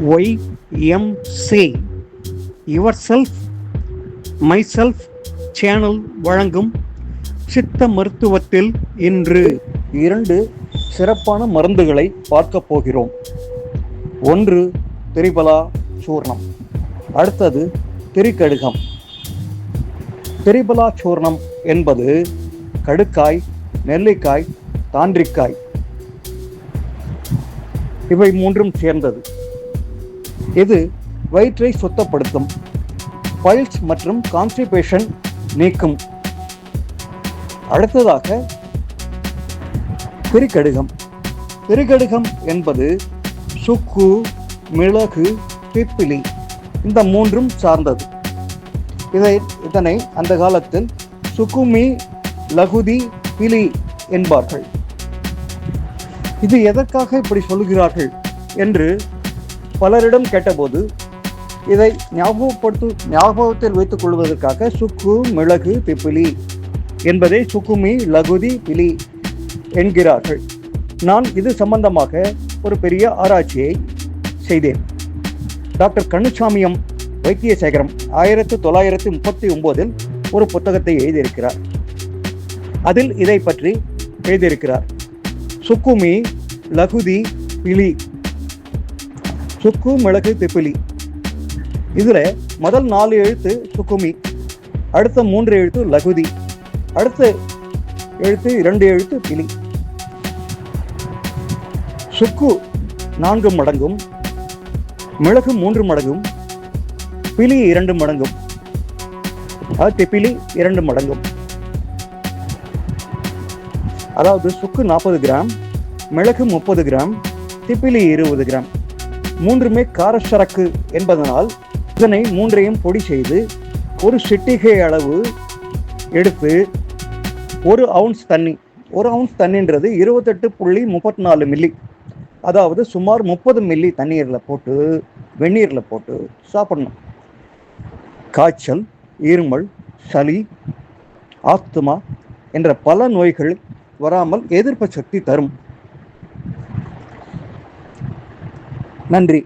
YMC your self my self channel வழங்கும் சித்த மருத்துவத்தில் இன்று 2 சிறப்பான மருந்துகளை பார்க்க போகிறோம். ஒன்று திரிபலா சூர்ணம், அடுத்தது திரிகடுகம். திரிபலா சூர்ணம் என்பது கடுக்காய், நெல்லிக்காய், தாண்டிக்காய் இவை மூன்றும் சேர்ந்தது. இது வயிற்றை சுத்தப்படுத்தும், பைல்ஸ் மற்றும் கான்ஸ்டிபேஷன் நீக்கும். அடுத்ததாக திரிகடுகம். திரிகடுகம் என்பது சுக்கு, மிளகு, பிப்பிலி இந்த மூன்றும் சார்ந்தது. இதனை அந்த காலத்தில் சுக்குமி, லகுதி, பிலி என்பார்கள். இது எதற்காக இப்படி சொல்லுகிறார்கள் என்று பலரிடம் கேட்டபோது இதை ஞாபகத்தில் வைத்துக் கொள்வதற்காக சுக்கு, மிளகு, பிப்பிலி என்பதை சுக்குமி, லகுதி, பிலி என்கிறார்கள். நான் இது சம்பந்தமாக ஒரு பெரிய ஆராய்ச்சியை செய்தேன். டாக்டர் கண்ணுசாமியம் வைத்தியசேகரம் 1939 ஒரு புத்தகத்தை எழுதியிருக்கிறார். அதில் இதை பற்றி எழுதியிருக்கிறார். சுக்குமி, லகுதி, பிலி, சுக்கு, மிளகு, திப்பிலி. இதுல முதல் 4 எழுத்து சுக்குமி, அடுத்த 3 எழுத்து லகுதி, அடுத்த எழுத்து 2 எழுத்து பிலி. சுக்கு 4 மடங்கும், மிளகு 3 மடங்கும், பிலி 2 மடங்கும், திப்பிலி 2 மடங்கும். அதாவது சுக்கு 40 கிராம், மிளகு 30 கிராம், திப்பிலி 20 கிராம். மூன்றுமே காரச்சரக்கு என்பதனால் இதனை மூன்றையும் பொடி செய்து ஒரு சிட்டிகை அளவு எடுத்து 1 அவுன்ஸ் தண்ணி, 1 அவுன்ஸ் தண்ணின்றது 28.34 மில்லி, அதாவது சுமார் 30 மில்லி வெந்நீரில் போட்டு சாப்பிடணும். காய்ச்சல், இருமல், சளி, ஆஸ்துமா என்ற பல நோய்கள் வராமல் எதிர்ப்பு சக்தி தரும். நன்றி.